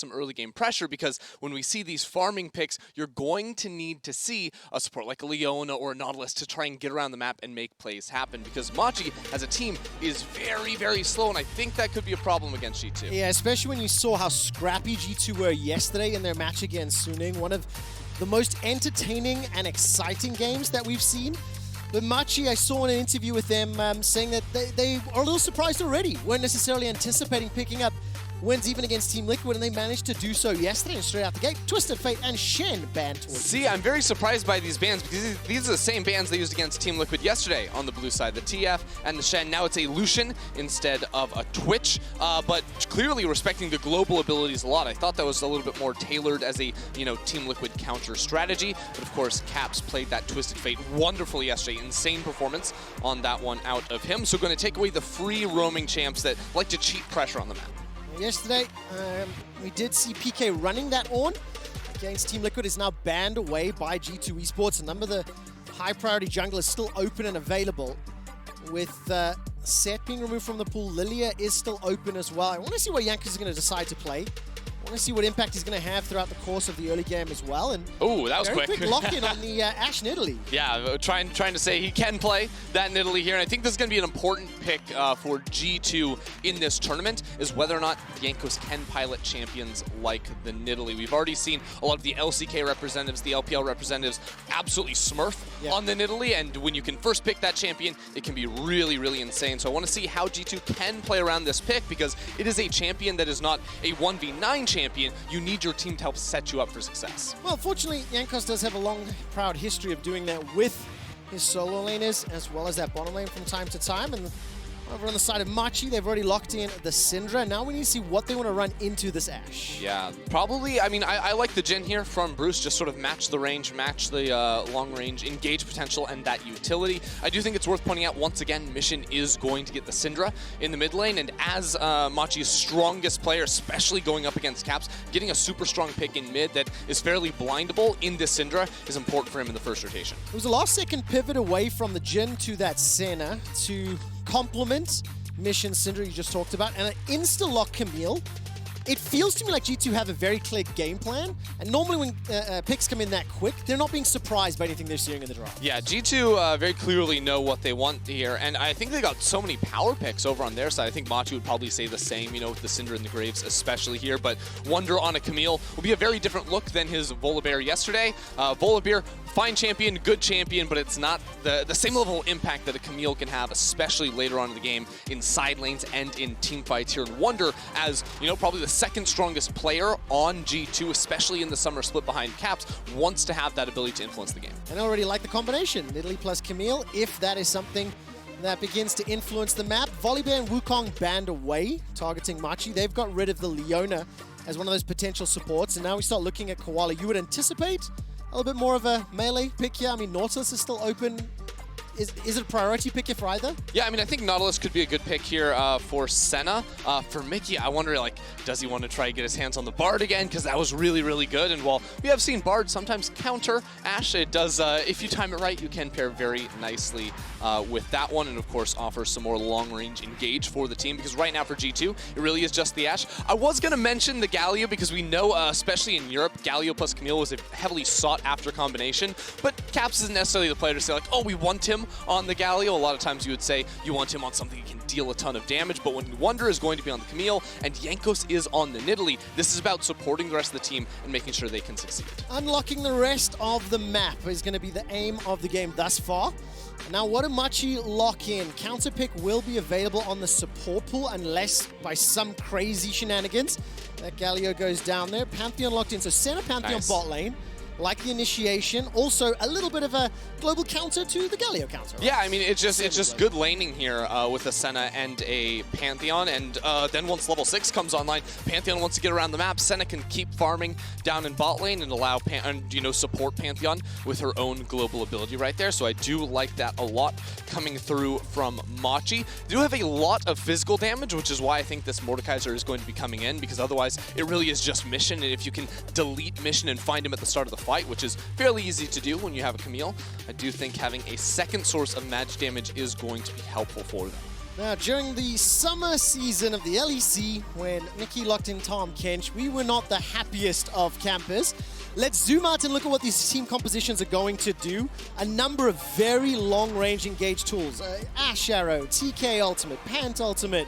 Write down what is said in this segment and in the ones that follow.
some early game pressure, because when we see these farming picks, you're going to need to see a support like a Leona or a Nautilus to try and get around the map and make plays happen, because Machi as a team is very, very slow, and I think that could be a problem against G2. Yeah, especially when you saw how scrappy G2 were yesterday in their match against Suning, one of the most entertaining and exciting games that we've seen. But Machi, I saw in an interview with them saying that they are a little surprised already, weren't necessarily anticipating picking up wins even against Team Liquid, and they managed to do so yesterday and straight out the gate. Twisted Fate and Shen banned towards See, I'm very surprised by these bans, because these are the same bans they used against Team Liquid yesterday on the blue side, the TF and the Shen. Now it's a Lucian instead of a Twitch, but clearly respecting the global abilities a lot. I thought that was a little bit more tailored as a, Team Liquid counter strategy, but of course Caps played that Twisted Fate wonderfully yesterday. Insane performance on that one out of him. So going to take away the free roaming champs that like to cheat pressure on the map. Yesterday, we did see PK running that on against Team Liquid. Is now banned away by G2 Esports. A number of the high priority jungle is still open and available. With Set being removed from the pool, Lilia is still open as well. I want to see what Jankos is going to decide to play. I want to see what impact he's going to have throughout the course of the early game as well. And oh, that was very quick. Quick lock-in on the Ashe Nidalee. Yeah, trying to say he can play that Nidalee here, and I think this is going to be an important pick for G2 in this tournament, is whether or not Jankos can pilot champions like the Nidalee. We've already seen a lot of the LCK representatives, the LPL representatives, absolutely smurf on the Nidalee, and when you can first pick that champion, it can be really, really insane. So I want to see how G2 can play around this pick, because it is a champion that is not a 1v9 champion. You need your team to help set you up for success. Well, fortunately, Jankos does have a long, proud history of doing that with his solo laners, as well as that bottom lane from time to time. And over on the side of Machi, they've already locked in the Syndra. Now we need to see what they want to run into this Ashe. Yeah, probably. I mean, I like the Jhin here from Bruce. Just sort of match the range, match the long range, engage potential, and that utility. I do think it's worth pointing out, once again, Mission is going to get the Syndra in the mid lane. And as Machi's strongest player, especially going up against Caps, getting a super strong pick in mid that is fairly blindable in this Syndra is important for him in the first rotation. It was a last second pivot away from the Jhin to that Senna to complement Mission Syndra you just talked about, and an insta-lock Camille. It feels to me like G2 have a very clear game plan, and normally when picks come in that quick, they're not being surprised by anything they're seeing in the draft. Yeah, G2 very clearly know what they want here, and I think they got so many power picks over on their side. I think Machi would probably say the same, with the Syndra and the Graves especially here, but Wonder on a Camille will be a very different look than his Volibear yesterday. Volibear, fine champion, good champion, but it's not the same level of impact that a Camille can have, especially later on in the game in side lanes and in team fights here. And Wonder, as probably the second strongest player on G2, especially in the summer split behind Caps, wants to have that ability to influence the game. And I already like the combination, Nidalee plus Camille, if that is something that begins to influence the map. Volibear and Wukong banned away, targeting Machi. They've got rid of the Leona as one of those potential supports, and now we start looking at Koala. You would anticipate a little bit more of a melee pick here. I mean, Nautilus is still open. Is it a priority pick here for either? Yeah, I mean, I think Nautilus could be a good pick here for Senna. For Mickey, I wonder, does he want to try to get his hands on the Bard again? Because that was really, really good. And while we have seen Bard sometimes counter Ashe, it does, if you time it right, you can pair very nicely with that one. And of course, offer some more long-range engage for the team. Because right now for G2, it really is just the Ashe. I was going to mention the Galio, because we know, especially in Europe, Galio plus Camille was a heavily sought-after combination. But Caps isn't necessarily the player to say, oh, we want him on the Galio. A lot of times you would say you want him on something that can deal a ton of damage, but when Wonder is going to be on the Camille and Jankos is on the Nidalee, this is about supporting the rest of the team and making sure they can succeed. Unlocking the rest of the map is going to be the aim of the game thus far. Now, what do Machi lock in? Counter pick will be available on the support pool unless by some crazy shenanigans that Galio goes down there. Pantheon locked in, so center Pantheon bot lane. Like the initiation, also a little bit of a global counter to the Galio counter. Right? Yeah, I mean, it's just good laning here with a Senna and a Pantheon, and then once level 6 comes online, Pantheon wants to get around the map. Senna can keep farming down in bot lane and allow support Pantheon with her own global ability right there. So I do like that a lot coming through from Machi. They do have a lot of physical damage, which is why I think this Mordekaiser is going to be coming in, because otherwise it really is just Mission, and if you can delete Mission and find him at the start of the fight, which is fairly easy to do when you have a Camille, I do think having a second source of magic damage is going to be helpful for them. Now, during the summer season of the LEC, when Mickey locked in Tahm Kench, we were not the happiest of campers. Let's zoom out and look at what these team compositions are going to do. A number of very long-range engaged tools. Ash Arrow, TK Ultimate, Pant Ultimate,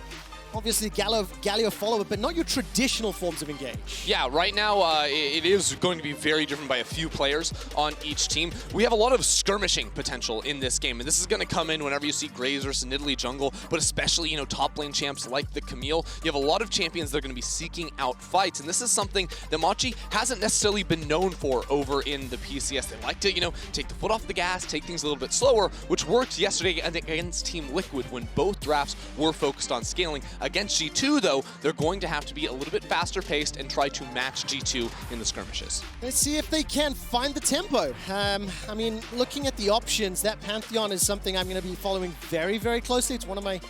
obviously Galio follower, but not your traditional forms of engage. Yeah, right now it is going to be very driven by a few players on each team. We have a lot of skirmishing potential in this game, and this is going to come in whenever you see Graves versus Nidalee jungle, but especially, you know, top lane champs like the Camille. You have a lot of champions that are going to be seeking out fights, and this is something that Machi hasn't necessarily been known for over in the PCS. They like to, you know, take the foot off the gas, take things a little bit slower, which worked yesterday against Team Liquid when both drafts were focused on scaling. Against G2, though, they're going to have to be a little bit faster paced and try to match G2 in the skirmishes. Let's see if they can find the tempo. I mean, looking at the options, that Pantheon is something I'm going to be following very, very closely. It's one of my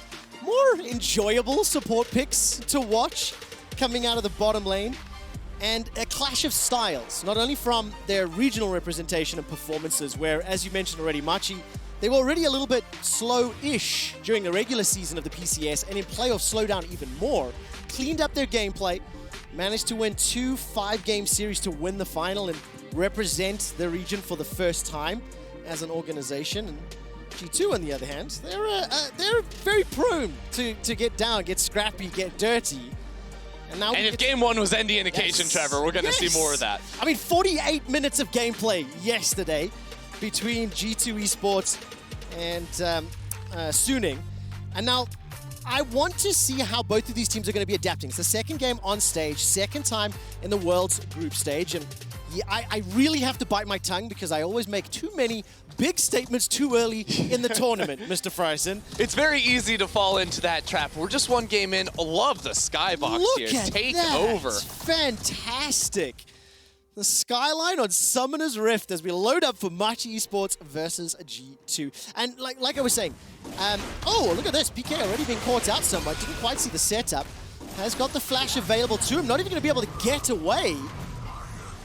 more enjoyable support picks to watch coming out of the bottom lane. And a clash of styles, not only from their regional representation and performances, where, as you mentioned already, Machi, they were already a little bit slow-ish during the regular season of the PCS, and in playoffs slowed down even more. Cleaned up their gameplay, managed to win 2 5-game series to win the final and represent the region for the first time as an organization. And G2, on the other hand, they're very prone to get down, get scrappy, get dirty. And if game 1 was any indication, yes, Trevor, we're going to see more of that. I mean, 48 minutes of gameplay yesterday between G2 Esports and Suning. And now, I want to see how both of these teams are going to be adapting. It's the second game on stage, second time in the World's group stage. And yeah, I really have to bite my tongue because I always make too many big statements too early in the tournament, Mr. Fryson. It's very easy to fall into that trap. We're just one game in. Love the skybox here. Take over. Fantastic. The skyline on Summoner's Rift as we load up for Machi Esports versus G2. And like I was saying, oh, look at this. PK already being caught out somewhat. Didn't quite see the setup. Has got the flash available to him. Not even going to be able to get away.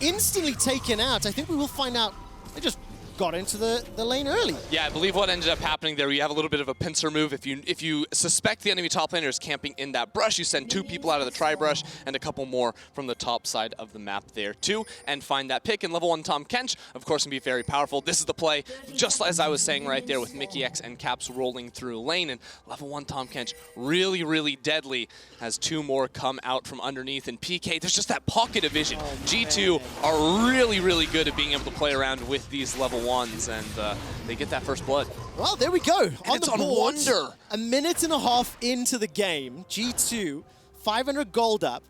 Instantly taken out. I think we will find out. They just got into the lane early. Yeah, I believe what ended up happening there, you have a little bit of a pincer move. If you suspect the enemy top laner is camping in that brush, you send 2 people out of the tri-brush and a couple more from the top side of the map there too, and find that pick. And level 1 Tahm Kench, of course, can be very powerful. This is the play, just as I was saying right there with MCX and Caps rolling through lane. And level 1 Tahm Kench, really, really deadly as 2 more come out from underneath. And PK, there's just that pocket of vision. Oh, G2 are really, really good at being able to play around with these level 1s, and they get that first blood. Well, there we go. On the board, Wonder. A minute and a half into the game, G2, 500 gold up,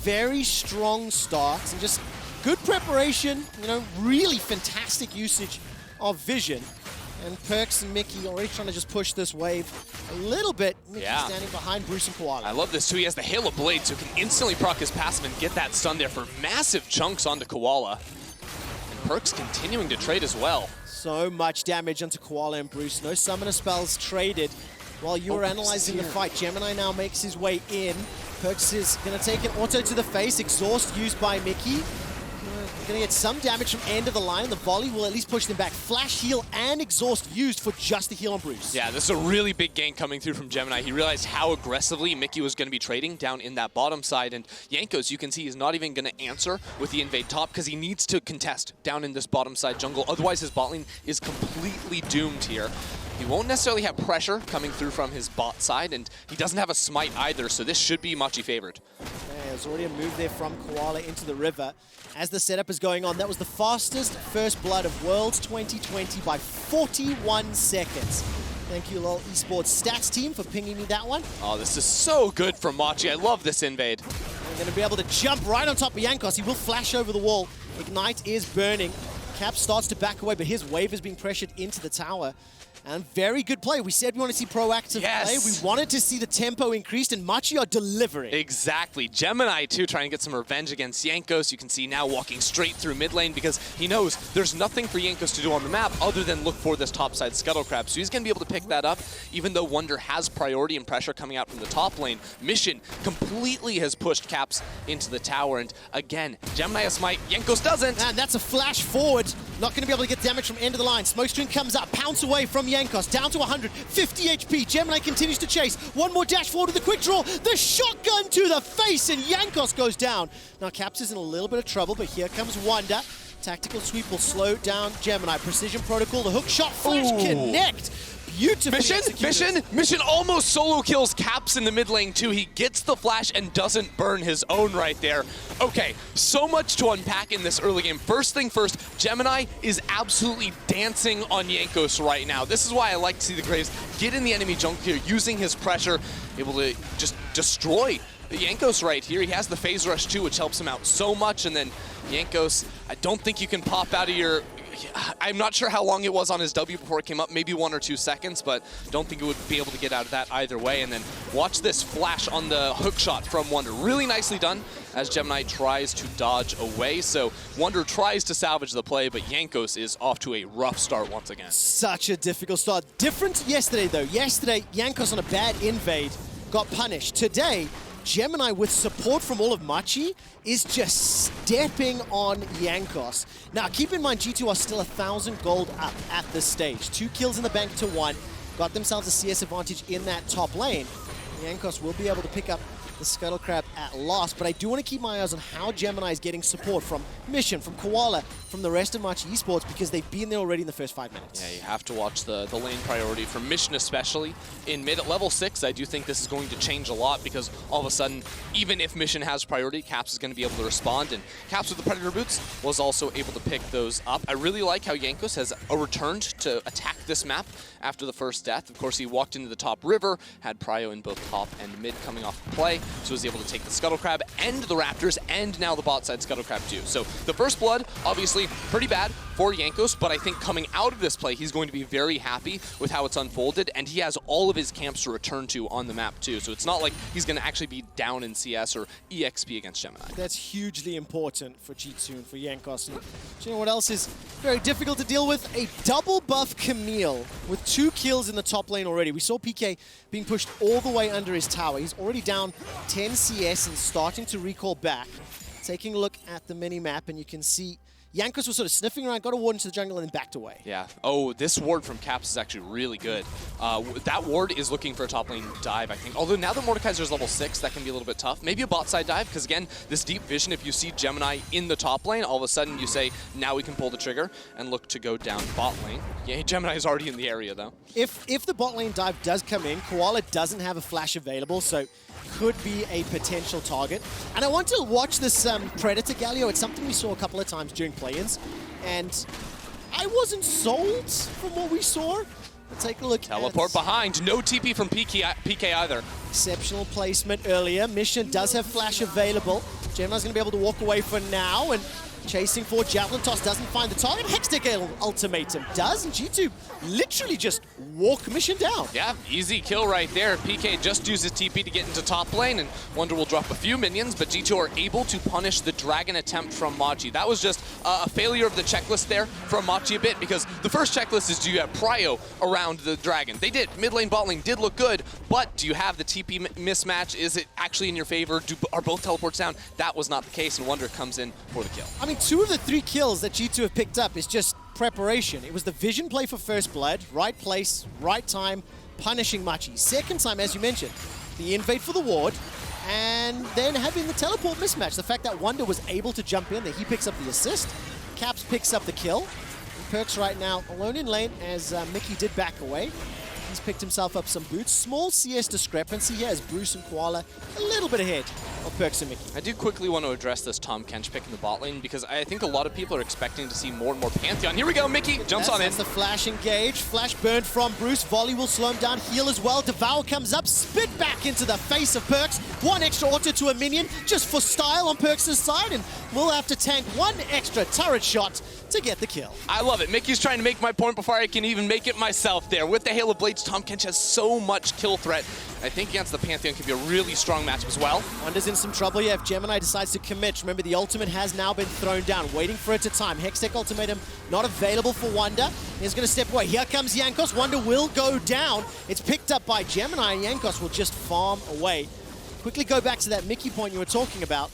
very strong starts, and just good preparation, you know, really fantastic usage of vision. And Perks and Mickey already trying to just push this wave a little bit. Mickey standing behind Bruce and Koala. I love this too. He has the Halo Blade, so he can instantly proc his passive and get that stun there for massive chunks onto Koala. And Perks continuing to trade as well. So much damage onto Koala and Bruce. No summoner spells traded. While you were analyzing the fight, Gemini now makes his way in. Perks is going to take an auto to the face. Exhaust used by Mickey. Going to get some damage from end of the line. The volley will at least push them back. Flash heal and exhaust used for just the heal on Bruce. Yeah, this is a really big gain coming through from Gemini. He realized how aggressively Mickey was going to be trading down in that bottom side. And Jankos, you can see, is not even going to answer with the invade top because he needs to contest down in this bottom side jungle. Otherwise, his bot lane is completely doomed here. He won't necessarily have pressure coming through from his bot side, and he doesn't have a smite either, so this should be Machi favored. Okay, there's already a move there from Koala into the river. As the setup is going on, that was the fastest first blood of Worlds 2020 by 41 seconds. Thank you, LOL Esports stats team, for pinging me that one. Oh, this is so good from Machi. I love this invade. We're going to be able to jump right on top of Jankos. He will flash over the wall. Ignite is burning. Cap starts to back away, but his wave is being pressured into the tower. And very good play. We said we want to see proactive play. We wanted to see the tempo increased, and Machi are delivering. Exactly. Gemini, too, trying to get some revenge against Jankos. You can see now walking straight through mid lane because he knows there's nothing for Jankos to do on the map other than look for this topside scuttle crab. So he's going to be able to pick that up, even though Wonder has priority and pressure coming out from the top lane. Mission completely has pushed Caps into the tower. And again, Gemini has smite. Jankos doesn't. And that's a flash forward. Not going to be able to get damage from end of the line. Smokescreen comes up, pounce away from Jankos, down to 100, 50 HP. Gemini continues to chase. One more dash forward with the quick draw. The shotgun to the face, and Jankos goes down. Now Caps is in a little bit of trouble, but here comes Wonder. Tactical sweep will slow down Gemini. Precision protocol, the hook shot, flash connect. Beautifully executed. Mission almost solo kills Caps in the mid lane too. He gets the flash and doesn't burn his own right there. Okay, so much to unpack in this early game. First thing first, Gemini is absolutely dancing on Jankos right now. This is why I like to see the Graves get in the enemy jungle here, using his pressure, able to just destroy Jankos right here. He has the phase rush too, which helps him out so much. And then Jankos, I don't think you can pop out of your... I'm not sure how long it was on his W before it came up, maybe 1 or 2 seconds, but don't think it would be able to get out of that either way. And then watch this flash on the hook shot from Wonder. Really nicely done as Gemini tries to dodge away. So Wonder tries to salvage the play, but Jankos is off to a rough start once again. Such a difficult start. Different yesterday though. Yesterday, Jankos on a bad invade got punished. Today, Gemini, with support from all of Machi, is just stepping on Jankos. Now, keep in mind, G2 are still 1,000 gold up at this stage. 2 kills in the bank to 1. Got themselves a CS advantage in that top lane. Jankos will be able to pick up the Scuttle Crab at last, but I do want to keep my eyes on how Gemini is getting support from Mission, from Koala, from the rest of Machi Esports, because they've been there already in the first 5 minutes. Yeah, you have to watch the lane priority from Mission, especially in mid. At level 6, I do think this is going to change a lot, because all of a sudden, even if Mission has priority, Caps is going to be able to respond, and Caps with the Predator boots was also able to pick those up. I really like how Jankos has returned to attack this map after the first death. Of course, he walked into the top river, had Prio in both top and mid coming off the play, so was able to take the Scuttle Crab and the Raptors, and now the bot side Scuttle Crab too. So the first blood, obviously pretty bad for Jankos, but I think coming out of this play, he's going to be very happy with how it's unfolded, and he has all of his camps to return to on the map too. So it's not like he's going to actually be down in CS or EXP against Gemini. That's hugely important for G2 and for Jankos. And you know what else is very difficult to deal with? A double buff Camille with 2 kills in the top lane already. We saw PK being pushed all the way under his tower. He's already down 10 CS and starting to recall back. Taking a look at the mini-map, and you can see Jankos was sort of sniffing around, got a ward into the jungle, and then backed away. Yeah. Oh, this ward from Caps is actually really good. That ward is looking for a top lane dive, I think. Although now that Mordekaiser's level 6, that can be a little bit tough. Maybe a bot side dive, because again, this deep vision, if you see Gemini in the top lane, all of a sudden you say, now we can pull the trigger and look to go down bot lane. Yeah, Gemini is already in the area, though. If the bot lane dive does come in, Koala doesn't have a flash available, so could be a potential target. And I want to watch this Predator Galio. It's something we saw a couple of times during play-ins, and I wasn't sold from what we saw. But take a look. Teleport behind. No TP from PK either. Exceptional placement earlier. Mission does have flash available. Gemini's going to be able to walk away for now, and chasing for Javelin Toss doesn't find the target. Hextech Ultimatum does, and G2 literally just walk Mission down. Yeah, easy kill right there. PK just uses TP to get into top lane, and Wonder will drop a few minions, but G2 are able to punish the dragon attempt from Machi. That was just a failure of the checklist there from Machi a bit, because the first checklist is, do you have Prio around the dragon? They did. Mid lane, bot lane did look good, but do you have the TP mismatch? Is it actually in your favor? Are both teleports down? That was not the case, and Wonder comes in for the kill. I mean, 2 of the 3 kills that G2 have picked up is just preparation. It was the vision play for first blood, right place, right time, punishing Machi. Second time, as you mentioned, the invade for the ward, and then having the teleport mismatch. The fact that Wonder was able to jump in, that he picks up the assist, Caps picks up the kill. And Perks right now alone in lane as Mickey did back away. He's picked himself up some boots. Small CS discrepancy here as Bruce and Koala a little bit ahead of Perks and Mickey. I do quickly want to address this Tom Kench pick in the bot lane, because I think a lot of people are expecting to see more and more Pantheon. Here we go, Mickey jumps on in. That's the flash engage. Flash burned from Bruce. Volley will slow him down. Heal as well. Devour comes up. Spit back into the face of Perks. 1 extra auto to a minion just for style on Perks' side, and we'll have to tank 1 extra turret shot to get the kill. I love it. Mickey's trying to make my point before I can even make it myself there. With the Hail of Blades, Tom Kench has so much kill threat. I think against the Pantheon could be a really strong matchup as well. Wonder's in some trouble here if Gemini decides to commit. Remember, the ultimate has now been thrown down, waiting for it to time. Hextech Ultimatum not available for Wonder. He's going to step away. Here comes Jankos. Wonder will go down. It's picked up by Gemini, and Jankos will just farm away. Quickly go back to that Mickey point you were talking about.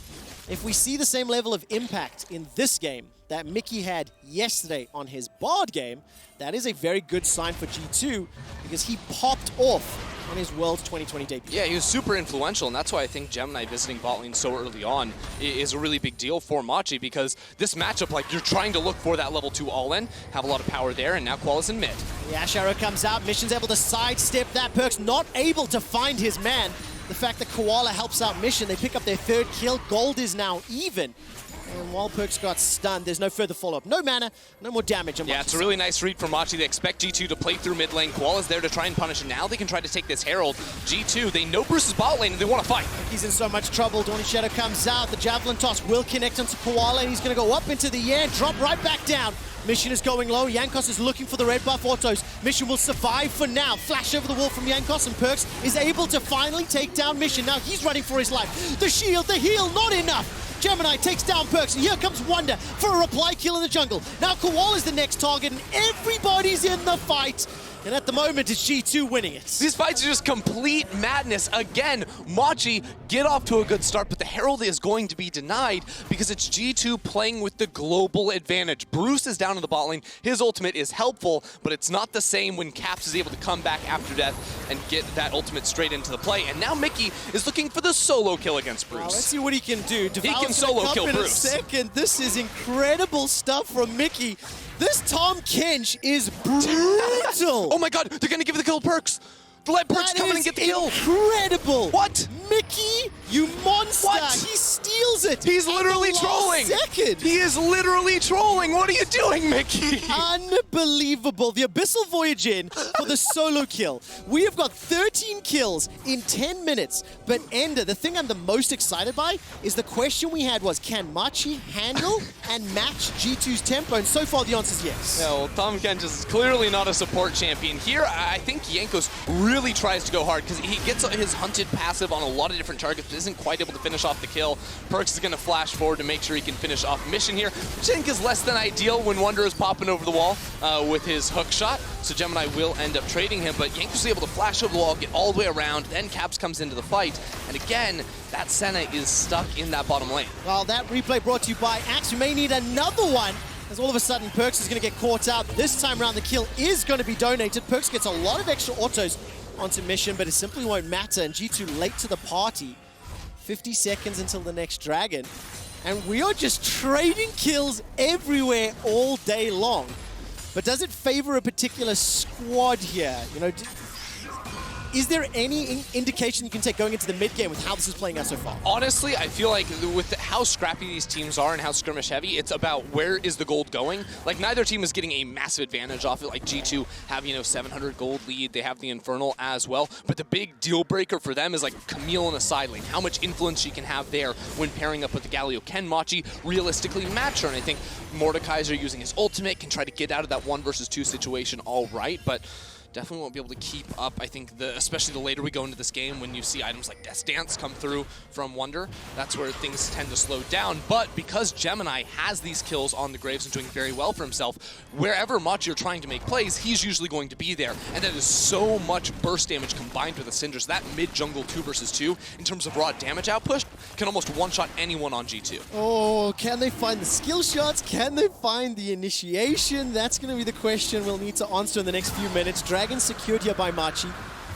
If we see the same level of impact in this game that Mickey had yesterday on his Bard game, that is a very good sign for G2 because he popped off on his Worlds 2020 debut. Yeah, he was super influential, and that's why I think Gemini visiting bot lane so early on is a really big deal for Machi, because this matchup, like, you're trying to look for that level 2 all-in, have a lot of power there, and now Koala's in mid. The Ash Arrow comes out, Mission's able to sidestep that, Perkz not able to find his man. The fact that Koala helps out Mission, they pick up their 3rd kill, gold is now even. And while Perkz got stunned, there's no further follow-up. No mana, no more damage. Yeah, it's a really nice read from Machi. They expect G2 to play through mid lane. Koala's there to try and punish, and now they can try to take this Herald. G2, they know Bruce's bot lane, and they want to fight. He's in so much trouble. Dawning Shadow comes out. The Javelin toss will connect onto Koala, and he's going to go up into the air and drop right back down. Mission is going low. Jankos is looking for the red buff autos. Mission will survive for now. Flash over the wall from Jankos, and Perkz is able to finally take down Mission. Now he's running for his life. The shield, the heal, not enough. Gemini takes down Perkz, and here comes Wonder for a reply kill in the jungle. Now Koala's the next target, and everybody's in the fight. And at the moment, it's G2 winning it. These fights are just complete madness. Again, Machi get off to a good start, but the Herald is going to be denied because it's G2 playing with the global advantage. Bruce is down in the bot lane. His ultimate is helpful, but it's not the same when Caps is able to come back after death and get that ultimate straight into the play. And now Mickey is looking for the solo kill against Bruce. Let's see what he can do. He can solo kill Bruce. In a second. This is incredible stuff from Mickey. This Tom Kench is brutal. Oh my god, they're gonna give the kill Perkz. Let Perkz come in and get the kill. Incredible. What? Mickey, you monster. What? He steals it. He's literally trolling. Second. He is literally trolling. What are you doing, Mickey? Unbelievable. The Abyssal Voyage in for the solo kill. We have got 13 kills in 10 minutes. But Ender, the thing I'm the most excited by is the question we had was, can Machi handle and match G2's tempo? And so far the answer is yes. Yeah, well, Tom Kench is clearly not a support champion. Here, I think Jankos really tries to go hard because he gets his hunted passive on a lot of different targets, but isn't quite able to finish off the kill. Perkz is going to flash forward to make sure he can finish off Mission here, which I think is less than ideal when Wonder is popping over the wall with his hook shot. So Gemini will end up trading him, but Jankos is able to flash over the wall, get all the way around, then Caps comes into the fight. And again, that Senna is stuck in that bottom lane. Well, that replay brought to you by Axe. We may need another one, as all of a sudden Perkz is going to get caught out. This time around, the kill is going to be donated. Perkz gets a lot of extra autos onto Mission, but it simply won't matter. And G2 late to the party. 50 seconds until the next dragon. And we are just trading kills everywhere all day long. But does it favor a particular squad here? You know, is there any indication you can take going into the mid game with how this is playing out so far? Honestly, I feel like with how scrappy these teams are and how skirmish heavy, it's about where is the gold going. Like, neither team is getting a massive advantage off it. Like, G2 have, you know, 700 gold lead. They have the Infernal as well. But the big deal breaker for them is, like, Camille in the side lane. How much influence she can have there when pairing up with the Galio. Can Machi realistically match her? And I think Mordekaiser using his ultimate can try to get out of that 1 versus 2 situation all right, but definitely won't be able to keep up. I think, especially the later we go into this game, when you see items like Death Dance come through from Wonder, that's where things tend to slow down. But because Gemini has these kills on the Graves and doing very well for himself, wherever Machi are trying to make plays, he's usually going to be there. And that is so much burst damage combined with the Cinders. That mid-jungle 2 versus 2, in terms of raw damage output, can almost one-shot anyone on G2. Oh, can they find the skill shots? Can they find the initiation? That's going to be the question we'll need to answer in the next few minutes. Dragon secured here by Machi.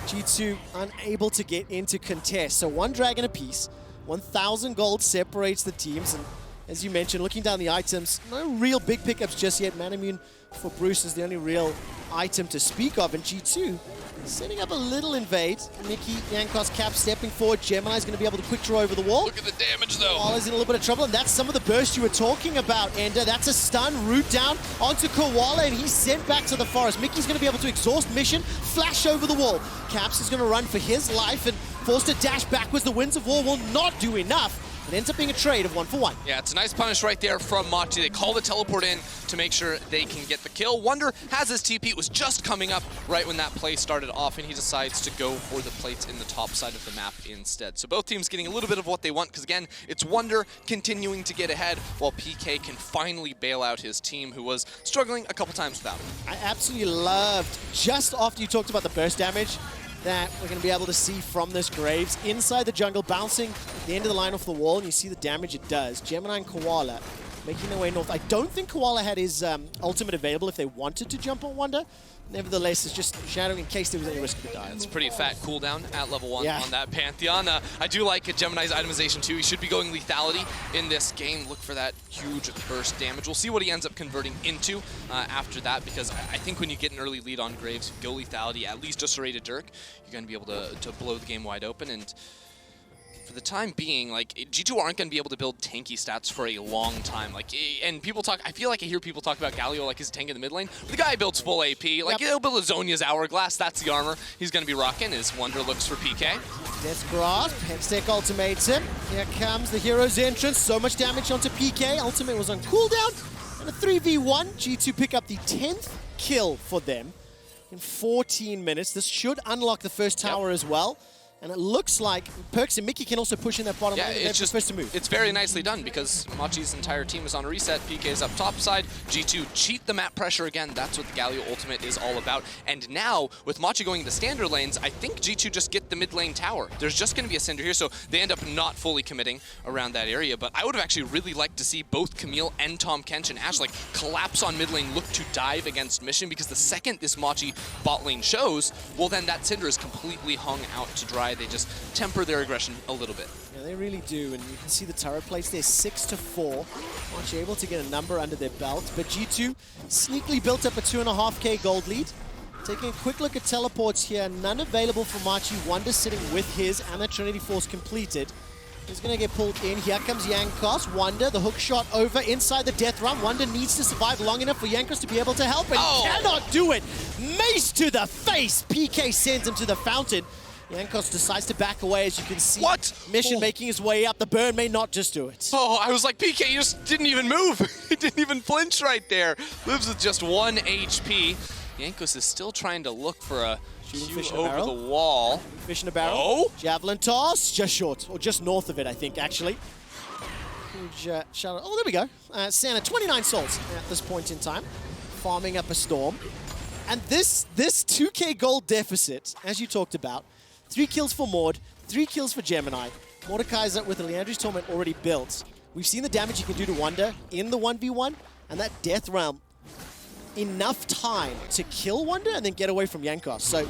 G2 unable to get into contest. So 1 dragon apiece. 1,000 gold separates the teams. And as you mentioned, looking down the items, no real big pickups just yet. Manamune for Bruce is the only real item to speak of. And G2 setting up a little invade. Mickey, Jankos, Cap stepping forward. Gemini's going to be able to quick draw over the wall. Look at the damage, though. Koala's in a little bit of trouble, and that's some of the burst you were talking about, Ender. That's a stun, root down onto Koala, and he's sent back to the forest. Mickey's going to be able to exhaust Mission, flash over the wall. Caps is going to run for his life and forced to dash backwards. The Winds of War will not do enough. It ends up being a trade of 1 for 1. Yeah, it's a nice punish right there from Machi. They call the teleport in to make sure they can get the kill. Wonder has his TP. It was just coming up right when that play started off, and he decides to go for the plates in the top side of the map instead. So both teams getting a little bit of what they want, because again, it's Wonder continuing to get ahead, while PK can finally bail out his team, who was struggling a couple times without him. I absolutely loved, just after you talked about the burst damage, that we're going to be able to see from this Graves. Inside the jungle, bouncing at the end of the line off the wall, and you see the damage it does. Gemini and Koala making their way north. I don't think Koala had his ultimate available if they wanted to jump on Wonder. Nevertheless, it's just shadowing in case there was any risk of a die. It's a pretty fat cooldown at level 1 Yeah. on that Pantheon. I do like Gemini's itemization too. He should be going lethality in this game. Look for that huge burst damage. We'll see what he ends up converting into after that, because I think when you get an early lead on Graves, go lethality, at least a serrated Dirk, you're going to be able to blow the game wide open. And for the time being, like, G2 aren't going to be able to build tanky stats for a long time. Like, and people talk, I feel like I hear people talk about Galio like his tank in the mid lane. But the guy builds full AP. Like, he'll build a Zhonya's Hourglass. That's the armor he's going to be rocking. His Wonder looks for PK. Death's Grasp, Hextech ultimates him. Here comes the hero's entrance. So much damage onto PK. Ultimate was on cooldown. And a 3v1. G2 pick up the 10th kill for them in 14 minutes. This should unlock the first tower as well. And it looks like Perks and Mickey can also push in that bottom lane. It's just first to move. It's very nicely done because Machi's entire team is on a reset. PK's up top side. G2 cheat the map pressure again. That's what the Galio ultimate is all about. And now, with Machi going the standard lanes, I think G2 just get the mid lane tower. There's just going to be a Cinder here, so they end up not fully committing around that area. But I would have actually really liked to see both Camille and Tahm Kench and Ashe like collapse on mid lane, look to dive against Mission, because the second this Machi bot lane shows, well then that Cinder is completely hung out to dry. They just temper their aggression a little bit. Yeah, they really do, and you can see the turret plates there, 6-4. Machi able to get a number under their belt, but G2 sneakily built up a 2.5k gold lead. Taking a quick look at teleports here, none available for Machi. Wonder sitting with his, and the Trinity Force completed. He's going to get pulled in. Here comes Jankos. Wonder, the hook shot over inside the death run. Wonder needs to survive long enough for Jankos to be able to help, and cannot do it. Mace to the face. PK sends him to the fountain. Jankos decides to back away, as you can see. What? Mission making his way up. The burn may not just do it. Oh, I was like, PK, you just didn't even move. He didn't even flinch right there. Lives with just 1 HP. Jankos is still trying to look for a fish in a over barrel. the wall. Fish in a barrel. Oh. Javelin toss, just short, or just north of it, I think, actually. Huge shout out. Oh, there we go. Santa, 29 souls at this point in time, farming up a storm. And this 2k gold deficit, as you talked about, 3 kills for Maud, 3 kills for Gemini. Mordekaiser with the Leandri's Torment already built. We've seen the damage he can do to Wonder in the 1v1, and that Death Realm, enough time to kill Wonder and then get away from Jankos. So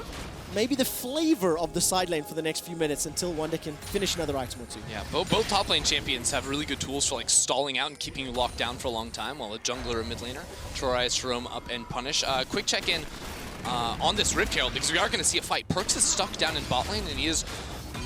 maybe the flavor of the side lane for the next few minutes until Wonder can finish another item or two. Yeah, both top lane champions have really good tools for like stalling out and keeping you locked down for a long time, while a jungler or mid laner tries to roam up and punish. Quick check-in on this Rift Herald, because we are going to see a fight. Perks is stuck down in bot lane, and he is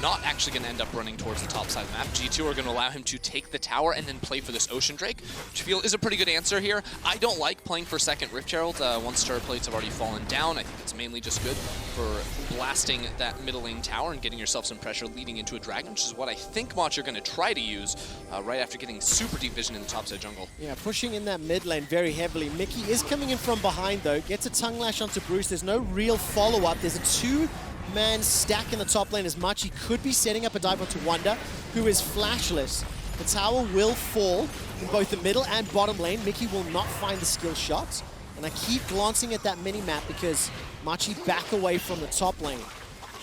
not actually going to end up running towards the top side of the map. G2 are going to allow him to take the tower and then play for this Ocean Drake, which I feel is a pretty good answer here. I don't like playing for second Rift Herald once turret plates have already fallen down. I think it's mainly just good for blasting that middle lane tower and getting yourself some pressure leading into a dragon, which is what I think Machi are going to try to use right after getting super deep vision in the top side jungle. Yeah, pushing in that mid lane very heavily. Mickey is coming in from behind, though. Gets a tongue lash onto Bruce. There's no real follow-up. There's a 2-man stack in the top lane as Machi could be setting up a dive onto Wonder, who is flashless. The tower will fall in both the middle and bottom lane. Mickey will not find the skill shots. And I keep glancing at that mini-map because Machi back away from the top lane.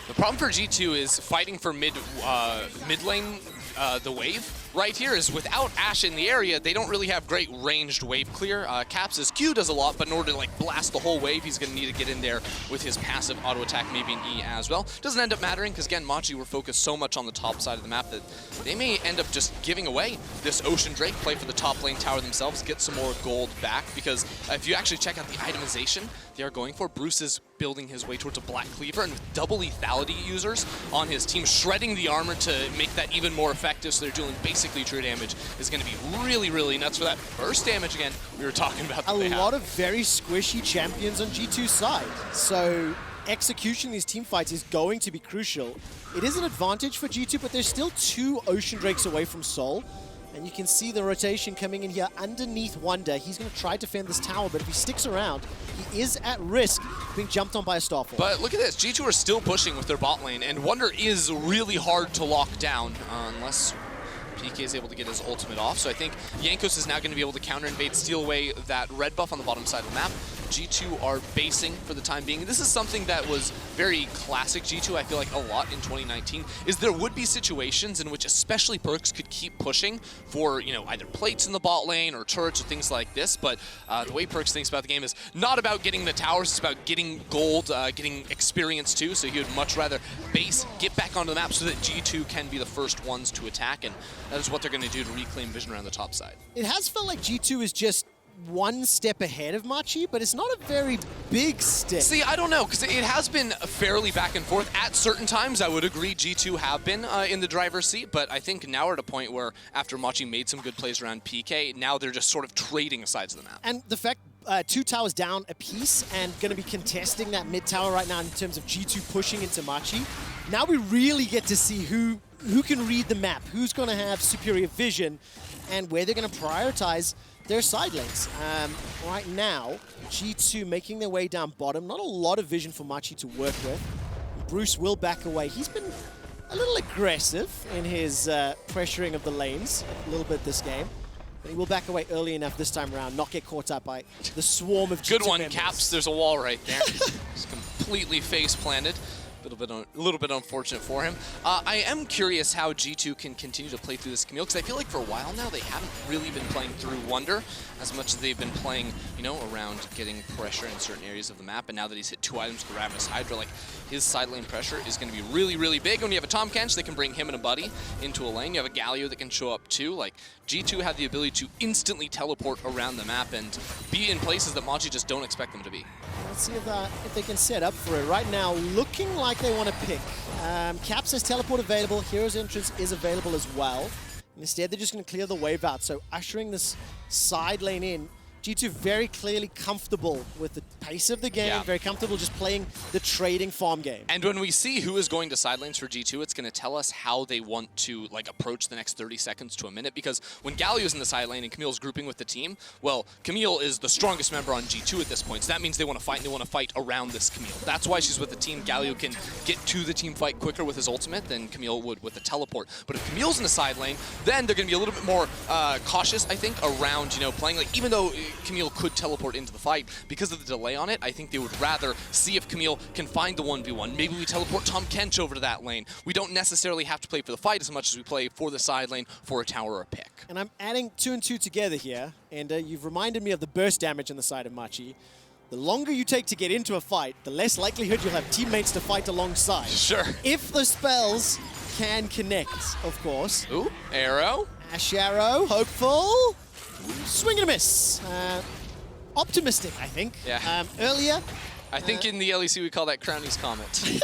The problem for G2 is fighting for mid lane, the wave. Right here is without Ashe in the area, they don't really have great ranged wave clear. Caps' Q does a lot, but in order to like blast the whole wave, he's going to need to get in there with his passive auto attack, maybe an E as well. Doesn't end up mattering because again, Machi were focused so much on the top side of the map that they may end up just giving away this Ocean Drake, play for the top lane tower themselves, get some more gold back, because if you actually check out the itemization they are going for, Bruce is building his way towards a Black Cleaver, and with double lethality users on his team, shredding the armor to make that even more effective, so they're doing basically true damage, is going to be really, really nuts for that burst damage again we were talking about. A lot of very squishy champions on G2's side, so execution in these team fights is going to be crucial. It is an advantage for G2, but they're still 2 Ocean Drakes away from Soul. And you can see the rotation coming in here underneath Wonder. He's going to try to defend this tower, but if he sticks around, he is at risk of being jumped on by a Starfall. But look at this, G2 are still pushing with their bot lane, and Wonder is really hard to lock down unless PK is able to get his ultimate off, so I think Jankos is now going to be able to counter-invade, steal away that red buff on the bottom side of the map. G2 are basing for the time being. This is something that was very classic G2, I feel like, a lot in 2019, is there would be situations in which especially Perkz could keep pushing for, you know, either plates in the bot lane or turrets or things like this, but the way Perkz thinks about the game is not about getting the towers, it's about getting gold, getting experience too, so he would much rather base, get back onto the map so that G2 can be the first ones to attack, and that is what they're going to do to reclaim vision around the top side. It has felt like G2 is just one step ahead of Machi, but it's not a very big step. See, I don't know, because it has been fairly back and forth. At certain times, I would agree G2 have been in the driver's seat, but I think now we're at a point where after Machi made some good plays around PK, now they're just sort of trading sides of the map. And the fact 2 towers down a piece and going to be contesting that mid tower right now in terms of G2 pushing into Machi, now we really get to see who can read the map, who's going to have superior vision, and where they're going to prioritize their side lanes. Right now, G2 making their way down bottom. Not a lot of vision for Machi to work with. Bruce will back away. He's been a little aggressive in his pressuring of the lanes a little bit this game. But he will back away early enough this time around, not get caught up by the swarm of G2 Good one, members. Caps. There's a wall right there. Just completely face planted. A little bit unfortunate for him. I am curious how G2 can continue to play through this Camille, because I feel like for a while now they haven't really been playing through Wonder as much as they've been playing, you know, around getting pressure in certain areas of the map. And now that he's hit 2 items with the Ravenous Hydra, like his side lane pressure is going to be really, really big. When you have a Tahm Kench that can bring him and a buddy into a lane, you have a Galio that can show up too. Like G2 have the ability to instantly teleport around the map and be in places that Machi just don't expect them to be. Let's see if they can set up for it. Right now, looking like they want to pick. Cap says teleport available. Hero's entrance is available as well. Instead, they're just going to clear the wave out. So ushering this side lane in. G2 very clearly comfortable with the pace of the game, very comfortable just playing the trading farm game. And when we see who is going to side lanes for G2, it's going to tell us how they want to like approach the next 30 seconds to a minute, because when Galio's in the side lane and Camille's grouping with the team, well, Camille is the strongest member on G2 at this point, so that means they want to fight, and they want to fight around this Camille. That's why she's with the team. Galio can get to the team fight quicker with his ultimate than Camille would with the teleport. But if Camille's in the side lane, then they're going to be a little bit more cautious, I think, around, you know, playing, like, even though Camille could teleport into the fight, because of the delay on it, I think they would rather see if Camille can find the 1v1. Maybe we teleport Tahm Kench over to that lane. We don't necessarily have to play for the fight as much as we play for the side lane, for a tower or a pick. And I'm adding 2 and 2 together here, and you've reminded me of the burst damage on the side of Machi. The longer you take to get into a fight, the less likelihood you'll have teammates to fight alongside. Sure. If the spells can connect, of course. Ooh, arrow. Ash arrow, hopeful. Swing and a miss. Optimistic, I think. Yeah. Earlier. I think in the LEC we call that Crownie's Comet.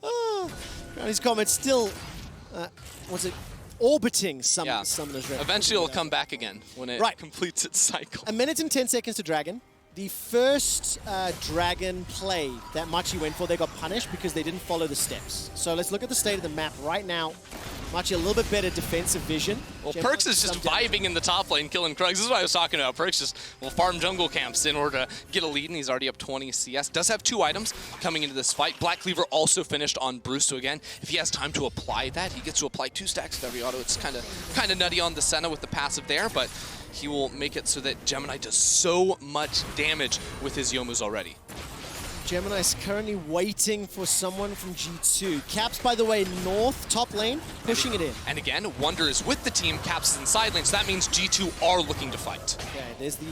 Oh, Crownie's Comet still, what's it? Orbiting Summoner's Rift. Eventually it'll come back again when it completes its cycle. 1 minute and 10 seconds to Dragon. The first Dragon play that Machi went for, they got punished because they didn't follow the steps. So let's look at the state of the map right now. Machi a little bit better defensive vision. Well, Perkz is just vibing in the top lane, killing Krugs. This is what I was talking about. Perkz just will farm jungle camps in order to get a lead, and he's already up 20 CS. Does have 2 items coming into this fight. Black Cleaver also finished on Bruce, so again, if he has time to apply that, he gets to apply 2 stacks with every auto. It's kind of nutty on the Senna with the passive there, but he will make it so that Gemini does so much damage with his Yomus already. Gemini is currently waiting for someone from G2. Caps, by the way, north, top lane, pushing it in. And again, Wonder is with the team, Caps is in side lane, so that means G2 are looking to fight. Okay, there's the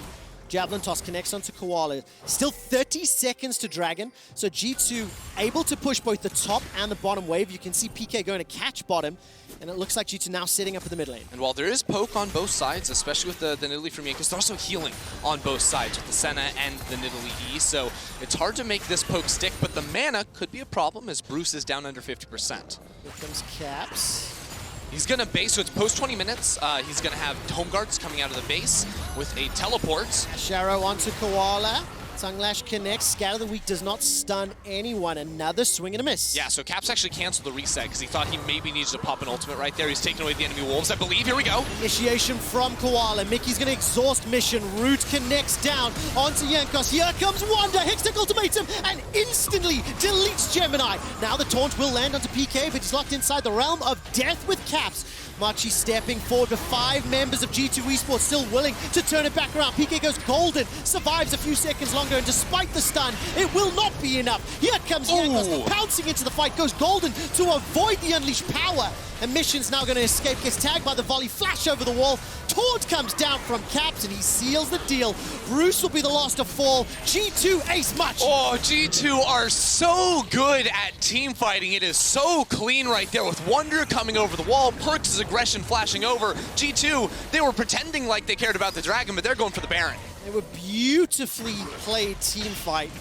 Javelin toss, connects onto Koala. Still 30 seconds to Dragon, so G2 able to push both the top and the bottom wave. You can see PK going to catch bottom, and it looks like G2 now sitting up in the mid lane. And while there is poke on both sides, especially with the Nidalee from Jankos, they're also healing on both sides with the Senna and the Nidalee E, so it's hard to make this poke stick, but the mana could be a problem as Bruce is down under 50%. Here comes Caps. He's going to base, so it's post 20 minutes. He's going to have Home Guards coming out of the base with a teleport. Sharo onto Koala. Tongue connects. Scatter the Weak does not stun anyone. Another swing and a miss. Yeah, so Caps actually canceled the reset because he thought he maybe needed to pop an ultimate right there. He's taking away the enemy wolves, I believe. Here we go. Initiation from Koala. Mickey's going to exhaust mission. Root connects down onto Jankos. Here comes Wanda. Hextech ultimatum and instantly deletes Gemini. Now the taunt will land onto PK, but he's locked inside the realm of death with Caps. Machi stepping forward with 5 members of G2 Esports still willing to turn it back around. PK goes golden, survives a few seconds longer, and despite the stun, it will not be enough. Here comes Jankos, pouncing into the fight, goes golden to avoid the unleashed power. And Mission's now going to escape, gets tagged by the volley, flash over the wall. Taunt comes down from Caps, and he seals the deal. Bruce will be the last to fall. G2 ace Much. Oh, G2 are so good at team fighting. It is so clean right there with Wonder coming over the wall, Perks' aggression flashing over. G2, they were pretending like they cared about the Dragon, but they're going for the Baron. They were beautifully played team fight.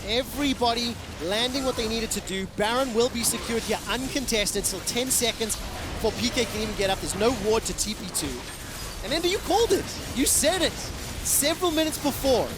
Everybody landing what they needed to do. Baron will be secured here, uncontested. Still 10 seconds before PK can even get up. There's no ward to TP2. And Ender, you called it. You said it several minutes before.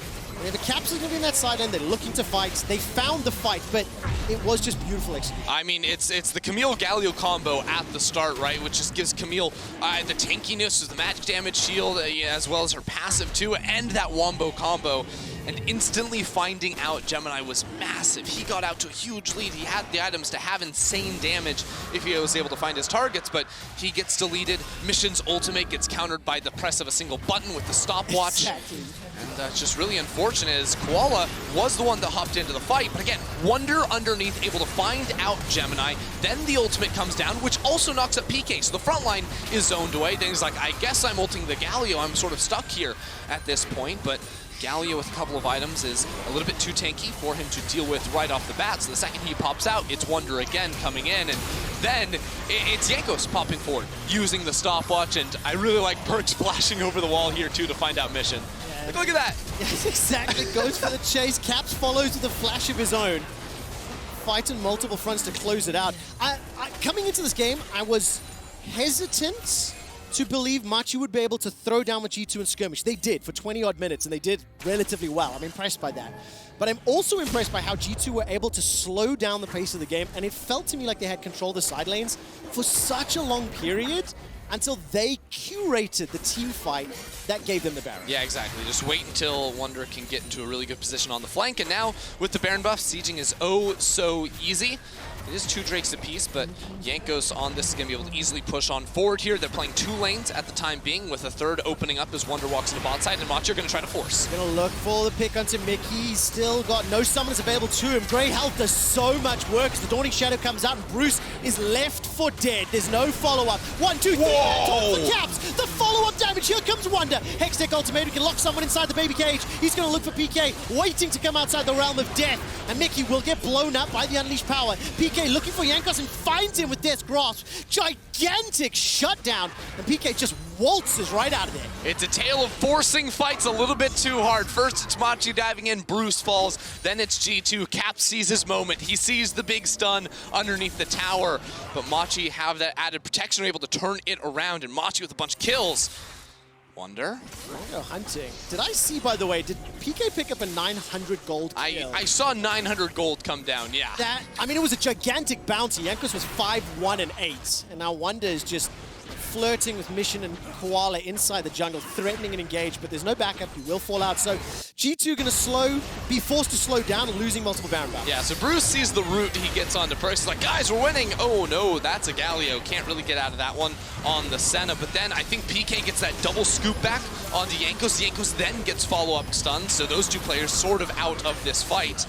And the Caps are going to be in that side end. They're looking to fight. They found the fight, but it was just beautiful execution. I mean, it's the Camille Galio combo at the start, right? Which just gives Camille the tankiness, the magic damage shield, as well as her passive too, and that wombo combo. And instantly finding out Gemini was massive. He got out to a huge lead. He had the items to have insane damage if he was able to find his targets, but he gets deleted. Mission's ultimate gets countered by the press of a single button with the stopwatch. Exactly. And that's just really unfortunate as Koala was the one that hopped into the fight. But again, Wonder underneath, able to find out Gemini. Then the ultimate comes down, which also knocks up PK. So the front line is zoned away. Then he's like, I guess I'm ulting the Galio. I'm sort of stuck here at this point, but Galio with a couple of items is a little bit too tanky for him to deal with right off the bat. So the second he pops out, it's Wonder again coming in, and then it's Jankos popping forward, using the stopwatch, and I really like Perks flashing over the wall here too to find out Mission. Yeah. Look at that. Yes, exactly. Goes for the chase. Caps follows with a flash of his own. Fight on multiple fronts to close it out. Coming into this game, I was hesitant to believe Machi would be able to throw down with G2 and skirmish. They did for 20-odd minutes, and they did relatively well. I'm impressed by that. But I'm also impressed by how G2 were able to slow down the pace of the game, and it felt to me like they had control of the side lanes for such a long period until they curated the team fight that gave them the Baron. Yeah, exactly. Just wait until Wonder can get into a really good position on the flank, and now with the Baron buff, sieging is oh so easy. It is 2 Drakes apiece, but Jankos on this is going to be able to easily push on forward here. They're playing 2 lanes at the time being, with a third opening up as Wonder walks into bot side, and Machi are going to try to force. Going to look for the pick onto Mickey. He's still got no summons available to him. Grey Health does so much work as the Dawning Shadow comes out, and Bruce is left for dead. There's no follow-up. 1, 2, 3, top for Caps. The follow-up damage. Here comes Wonder. Hextech ultimate. We can lock someone inside the baby cage. He's going to look for PK, waiting to come outside the realm of death. And Mickey will get blown up by the unleashed power. PK looking for Jankos and finds him with Death's Grasp. Gigantic shutdown, and PK just waltzes right out of there. It's a tale of forcing fights a little bit too hard. First it's Machi diving in, Bruce falls, then it's G2. Cap sees his moment. He sees the big stun underneath the tower, but Machi have that added protection, are able to turn it around, and Machi with a bunch of kills. Wonder. Go hunting. Did I see, by the way, did PK pick up a 900 gold kill? I saw 900 gold come down, yeah. That, I mean, it was a gigantic bounty. Jankos was 5-1 and 8, and now Wonder is just flirting with Mission and Koala inside the jungle, threatening and engage, but there's no backup. He will fall out. So G2 going to be forced to slow down and losing multiple Baron battles. Yeah, so Bruce sees the route. He gets onto Perks. He's like, guys, we're winning. Oh, no, that's a Galio. Can't really get out of that one on the Senna. But then I think PK gets that double scoop back onto Jankos. Jankos then gets follow-up stun. So those 2 players sort of out of this fight.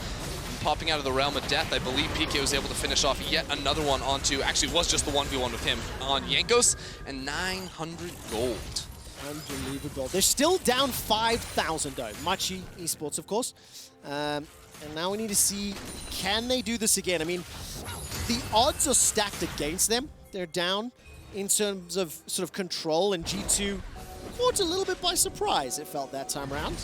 Popping out of the realm of death, I believe PK was able to finish off yet another one onto, actually was just the 1v1 with him on Jankos, and 900 gold. Unbelievable. They're still down 5,000 though. Machi Esports, of course. And now we need to see, can they do this again? I mean, the odds are stacked against them. They're down in terms of sort of control, and G2 caught a little bit by surprise, it felt that time around.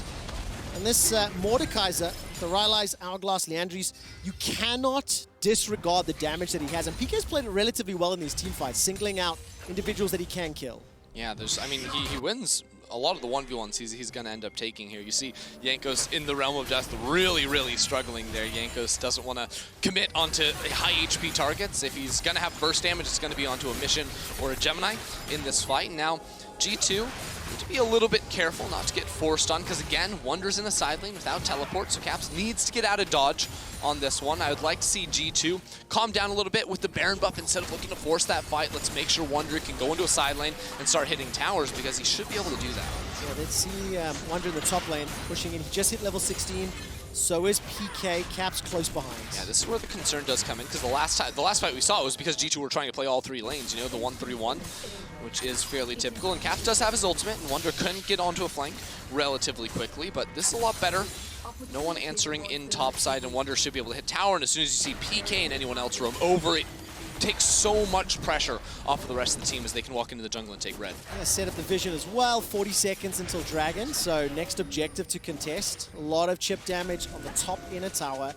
And this Mordekaiser, the Rylai's, Hourglass, Leandries, you cannot disregard the damage that he has. And PK's played it relatively well in these team fights, singling out individuals that he can kill. Yeah, I mean, he wins a lot of the 1v1s he's going to end up taking here. You see Jankos in the realm of death really, really struggling there. Jankos doesn't want to commit onto high HP targets. If he's going to have burst damage, it's going to be onto a Mission or a Gemini in this fight. Now, G2 need to be a little bit careful not to get forced on, because again, Wonder's in the side lane without teleport, so Caps needs to get out of dodge on this one. I would like to see G2 calm down a little bit with the Baron buff. Instead of looking to force that fight, let's make sure Wonder can go into a side lane and start hitting towers, because he should be able to do that. Yeah, let's see Wonder in the top lane pushing in. He just hit level 16. So is PK. Caps close behind. Yeah, this is where the concern does come in, because the last fight we saw was because G2 were trying to play all three lanes, you know, the 1-3-1, which is fairly typical. And Caps does have his ultimate, and Wonder couldn't get onto a flank relatively quickly, but this is a lot better. No one answering in top side, and Wonder should be able to hit tower, and as soon as you see PK and anyone else roam over, it takes so much pressure off of the rest of the team as they can walk into the jungle and take red. Yeah, set up the vision as well. 40 seconds until Dragon, so next objective to contest. A lot of chip damage on the top inner tower.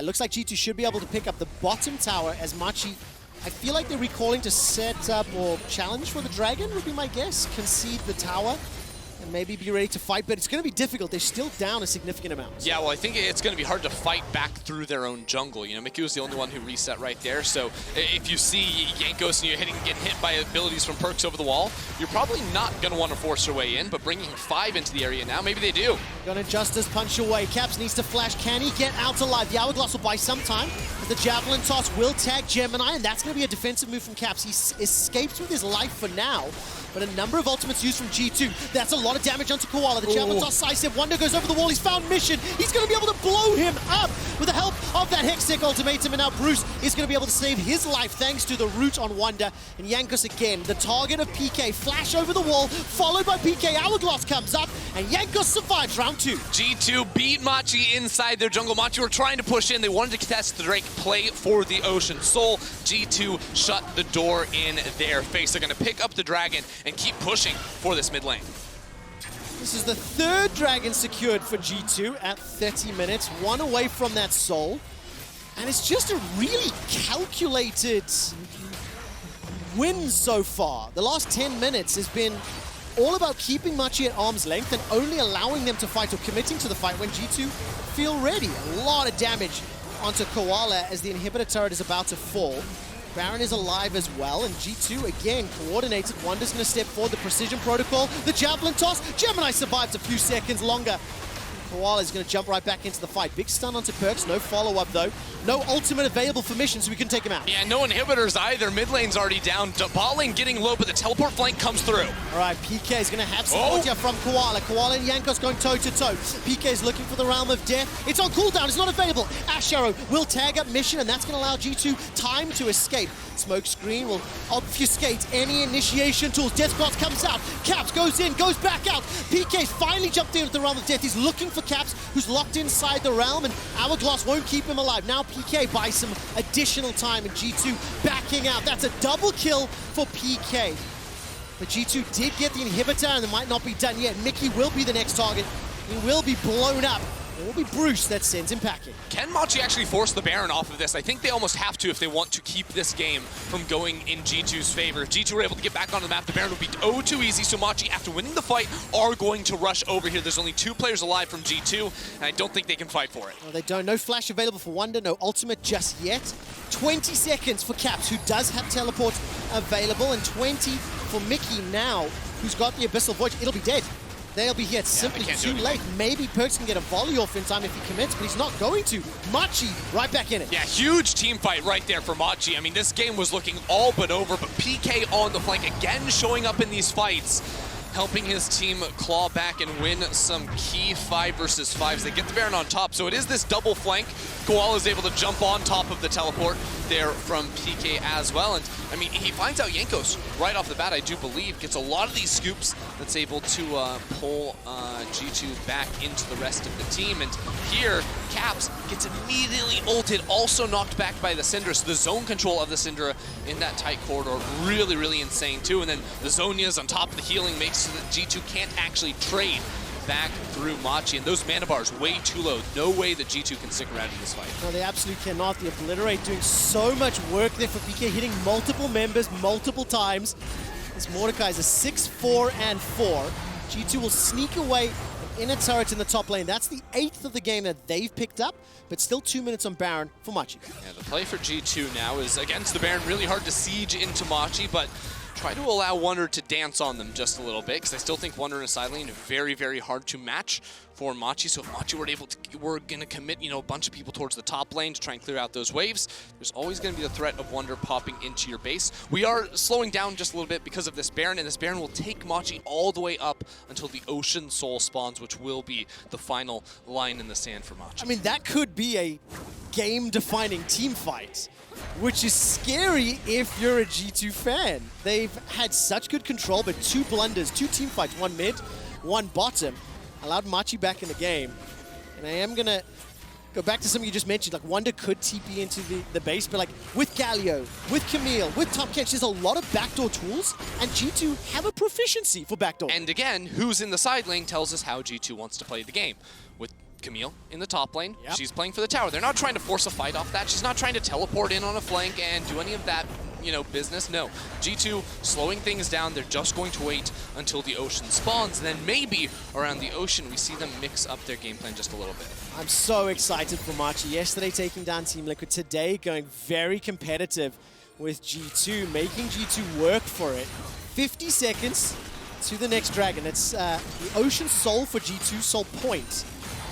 Looks like G2 should be able to pick up the bottom tower as Machi, I feel like they're recalling to set up or challenge for the Dragon, would be my guess. Concede the tower and maybe be ready to fight, but it's going to be difficult. They're still down a significant amount. Yeah, well, I think it's going to be hard to fight back through their own jungle. You know, Mickey was the only one who reset right there, so if you see Jankos and you're getting hit by abilities from perks over the wall, you're probably not going to want to force your way in, but bringing 5 into the area now, maybe they do. Gonna Justice punch away. Caps needs to flash. Can he get out alive? The Hourglass will buy some time, but the Javelin toss will tag Gemini, and that's going to be a defensive move from Caps. He escapes with his life for now, but a number of ultimates used from G2. That's a lot of damage onto Koala. The Javelin toss sidestep. Wonder goes over the wall. He's found Mission. He's going to be able to blow him up with the help of that Hextech ultimatum, and now Bruce is going to be able to save his life thanks to the root on Wonder. And Jankos again, the target of PK. Flash over the wall, followed by PK. Hourglass comes up, and Jankos survives round 2. G2 beat Machi inside their jungle. Machi were trying to push in. They wanted to contest the Drake, play for the Ocean Soul. G2 shut the door in their face. They're going to pick up the Dragon and keep pushing for this mid lane. This is the 3rd Dragon secured for G2 at 30 minutes. 1 away from that Soul. And it's just a really calculated win so far. The last 10 minutes has been all about keeping Machi at arm's length and only allowing them to fight or committing to the fight when G2 feel ready. A lot of damage onto Koala as the inhibitor turret is about to fall. Baron is alive as well, and G2 again coordinated. Wonder's going to step forward, the precision protocol, the Javelin toss. Gemini survives a few seconds longer. Koala is going to jump right back into the fight. Big stun onto Perks, no follow-up though. No ultimate available for Mission, so we can take him out. Yeah, no inhibitors either. Mid lane's already down. Bot lane getting low, but the teleport flank comes through. All right, PK is going to have support here from Koala. Koala and Jankos going toe-to-toe. PK is looking for the Realm of Death. It's on cooldown, it's not available. Ash Arrow will tag up Mission, and that's going to allow G2 time to escape. Smoke screen will obfuscate any initiation tools. Death Cross comes out. Caps goes in, goes back out. PK's finally jumped in with the Realm of Death. He's looking for Caps, who's locked inside the realm, and Hourglass won't keep him alive. Now PK buys some additional time, and G2 backing out. That's a double kill for PK. But G2 did get the inhibitor, and it might not be done yet. Mickey will be the next target. He will be blown up. It will be Bruce that sends him packing. Can Machi actually force the Baron off of this? I think they almost have to if they want to keep this game from going in G2's favor. If G2 were able to get back on the map, the Baron would be too easy, so Machi, after winning the fight, are going to rush over here. There's only 2 players alive from G2, and I don't think they can fight for it. No, they don't. No flash available for Wonder, no ultimate just yet. 20 seconds for Caps, who does have teleport available, and 20 for Mickey now, who's got the Abyssal Void. It'll be dead. They'll be here. It's simply too late. Maybe Perks can get a volley off in time if he commits, but he's not going to. Machi right back in it. Yeah, huge team fight right there for Machi. I mean, this game was looking all but over, but PK on the flank again showing up in these fights, helping his team claw back and win some key 5 versus 5s. They get the Baron on top, so it is this double flank. Koala is able to jump on top of the teleport there from PK as well. And I mean, he finds out Jankos right off the bat, I do believe, gets a lot of these scoops that's able to pull G2 back into the rest of the team. And here, Caps gets immediately ulted, also knocked back by the Syndra. So the zone control of the Syndra in that tight corridor, really, really insane too. And then the Zonias on top of the healing makes so that G2 can't actually trade back through Machi, and those mana bars way too low. No way that G2 can stick around in this fight. No, they absolutely cannot. The Obliterate doing so much work there for PK, hitting multiple members multiple times. This Mordecai is a 6-4-4. G2 will sneak away in a turret in the top lane. That's the 8th of the game that they've picked up, but still 2 minutes on Baron for Machi. Yeah, the play for G2 now is against the Baron. Really hard to siege into Machi, but try to allow Wonder to dance on them just a little bit, because I still think Wonder in a side lane very, very hard to match for Machi. So if Machi were gonna commit, a bunch of people towards the top lane to try and clear out those waves, there's always gonna be the threat of Wonder popping into your base. We are slowing down just a little bit because of this Baron, and this Baron will take Machi all the way up until the Ocean Soul spawns, which will be the final line in the sand for Machi. I mean, that could be a game-defining team fight, which is scary if you're a G2 fan. They've had such good control, but 2 blunders, 2 team fights, 1 mid, 1 bottom, allowed Machi back in the game. And I am going to go back to something you just mentioned, like Wonder could TP into the base, but like with Galio, with Camille, with Top Kench, there's a lot of backdoor tools, and G2 have a proficiency for backdoor. And again, who's in the side lane tells us how G2 wants to play the game. With Camille in the top lane, she's playing for the tower. They're not trying to force a fight off that. She's not trying to teleport in on a flank and do any of that, business. No, G2 slowing things down. They're just going to wait until the Ocean spawns, and then maybe around the Ocean we see them mix up their game plan just a little bit. I'm so excited for Machi. Yesterday taking down Team Liquid, today going very competitive with G2, making G2 work for it. 50 seconds to the next dragon. It's the Ocean Soul for G2, Soul Point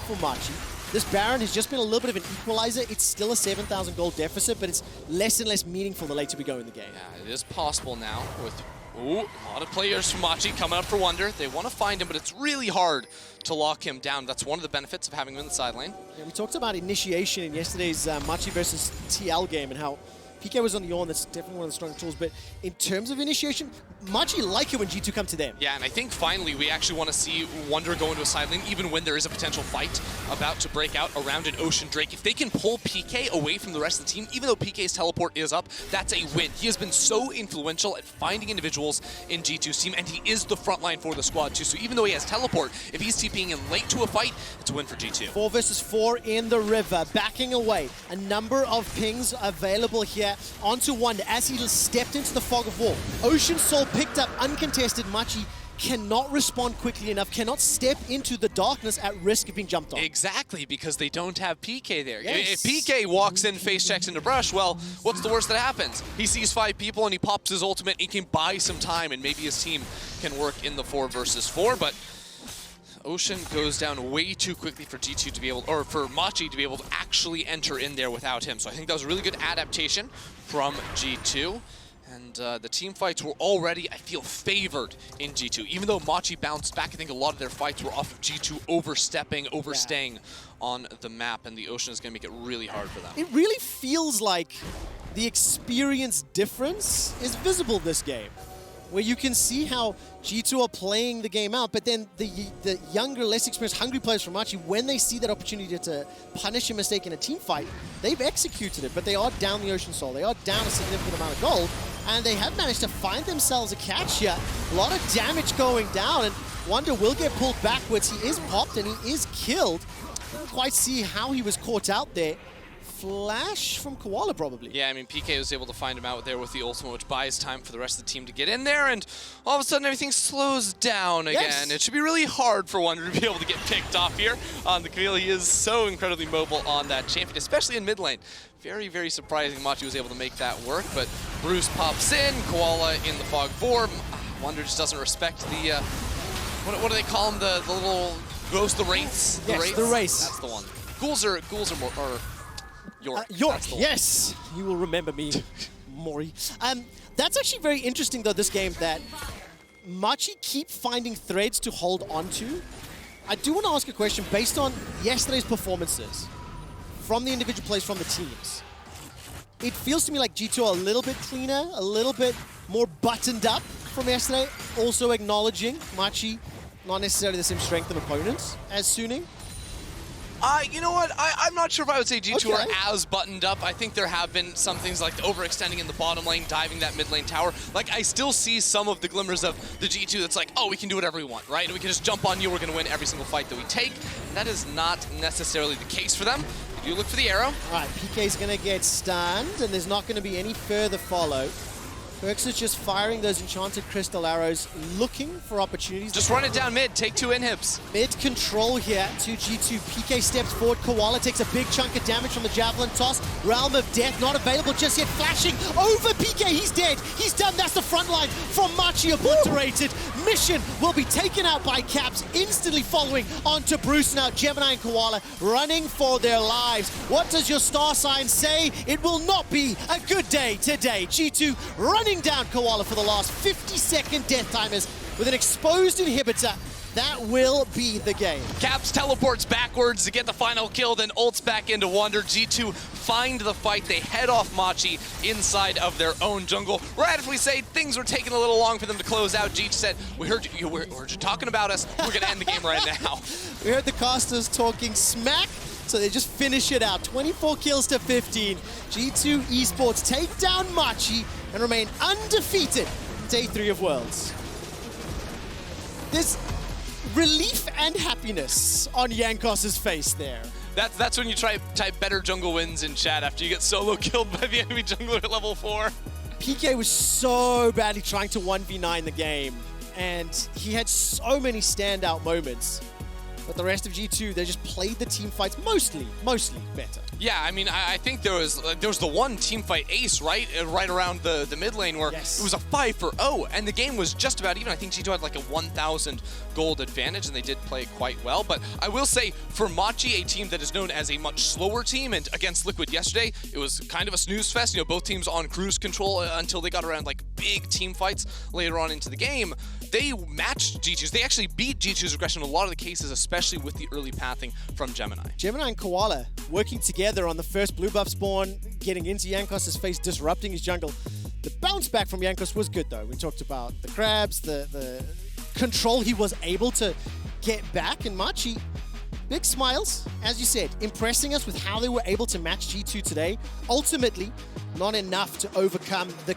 for Machi. This Baron has just been a little bit of an equalizer. It's still a 7,000 gold deficit, but it's less and less meaningful the later we go in the game. Yeah, it is possible now with a lot of players from Machi coming up for Wonder. They want to find him, but it's really hard to lock him down. That's one of the benefits of having him in the side lane. Yeah, we talked about initiation in yesterday's Machi versus TL game and how PK was on the Yawn. That's definitely one of the stronger tools. But in terms of initiation, Machi like it when G2 come to them. Yeah, and I think finally we actually want to see Wonder go into a side lane, even when there is a potential fight about to break out around an Ocean Drake. If they can pull PK away from the rest of the team, even though PK's teleport is up, that's a win. He has been so influential at finding individuals in G2's team, and he is the front line for the squad too. So even though he has teleport, if he's TPing in late to a fight, it's a win for G2. 4 versus 4 in the river, backing away. A number of pings available here onto Wonder as he stepped into the fog of war. Ocean Soul picked up uncontested. Machi cannot respond quickly enough, cannot step into the darkness at risk of being jumped on. Exactly, because they don't have PK there. Yes. If PK walks in, face checks into brush, well, what's the worst that happens? He sees 5 people and he pops his ultimate. He can buy some time, and maybe his team can work in the 4 versus 4, but Ocean goes down way too quickly for G2 to be able, or for Machi to be able to actually enter in there without him. So I think that was a really good adaptation from G2. And the team fights were already, I feel, favored in G2. Even though Machi bounced back, I think a lot of their fights were off of G2 overstaying on the map, and the Ocean is going to make it really hard for them. It really feels like the experience difference is visible this game, where you can see how G2 are playing the game out, but then the younger, less experienced, hungry players from Machi, when they see that opportunity to punish a mistake in a team fight, they've executed it, but they are down the Ocean Soul. They are down a significant amount of gold, and they have managed to find themselves a catch here. A lot of damage going down, and Wonder will get pulled backwards. He is popped, and he is killed. Didn't quite see how he was caught out there. Flash from Koala, probably. Yeah, I mean, PK was able to find him out there with the ultimate, which buys time for the rest of the team to get in there, and all of a sudden everything slows down again. Yes. It should be really hard for Wonder to be able to get picked off here on the Camille. He is so incredibly mobile on that champion, especially in mid lane. Very, very surprising Machi was able to make that work, but Bruce pops in, Koala in the fog form. Wonder just doesn't respect the, what do they call them, the little ghost, the wraiths? Yes, the wraiths. That's the one. Ghouls are more, or York. York, yes. You will remember me, Maury. That's actually very interesting, though, this game, that Machi keep finding threads to hold on to. I do want to ask a question based on yesterday's performances from the individual plays from the teams. It feels to me like G2 are a little bit cleaner, a little bit more buttoned up from yesterday, also acknowledging Machi not necessarily the same strength of opponents as Suning. You know what? I'm not sure if I would say G2 Okay. are as buttoned up. I think there have been some things like overextending in the bottom lane, diving that mid lane tower. Like, I still see some of the glimmers of the G2 that's like, oh, we can do whatever we want, right? And we can just jump on you. We're going to win every single fight that we take. That is not necessarily the case for them. They do look for the arrow. All right, PK's going to get stunned, and there's not going to be any further follow. Perks is just firing those enchanted crystal arrows, looking for opportunities. Just run it down mid, take 2 inhibs. Mid control here to G2. PK steps forward. Koala takes a big chunk of damage from the javelin toss. Realm of Death not available just yet. Flashing over PK. He's dead. He's done. That's the front line from Machi obliterated. Mission will be taken out by Caps, instantly following onto Bruce now. Gemini and Koala running for their lives. What does your star sign say? It will not be a good day today. G2 running down Koala for the last 50-second death timers with an exposed inhibitor. That will be the game. Caps teleports backwards to get the final kill, then ults back into Wonder. G2 find the fight. They head off Machi inside of their own jungle. Rightfully say things were taking a little long for them to close out. G2 said, we heard you talking about us. We're going to end the game right now. We heard the casters talking smack, so they just finish it out. 24 kills to 15. G2 Esports take down Machi and remain undefeated in Day 3 of Worlds. There's relief and happiness on Yankos's face there. That's when you type better jungle wins in chat after you get solo killed by the enemy jungler at level 4. PK was so badly trying to 1v9 the game, and he had so many standout moments. But the rest of G2, they just played the team fights mostly better. Yeah, I mean, I think there was the one team fight ace, right around the mid lane where Yes. it was a 5-0, and the game was just about even. I think G2 had like a 1,000 gold advantage, and they did play quite well. But I will say, for Machi, a team that is known as a much slower team, and against Liquid yesterday, it was kind of a snooze fest. You know, both teams on cruise control until they got around like big team fights later on into the game. They matched G2's. They actually beat G2's aggression in a lot of the cases, especially with the early pathing from Gemini. Gemini and Koala working together on the first blue buff spawn, getting into Yankos's face, disrupting his jungle. The bounce back from Yankos was good though. We talked about the crabs, the control he was able to get back, and Machi, big smiles, as you said, impressing us with how they were able to match G2 today. Ultimately, not enough to overcome the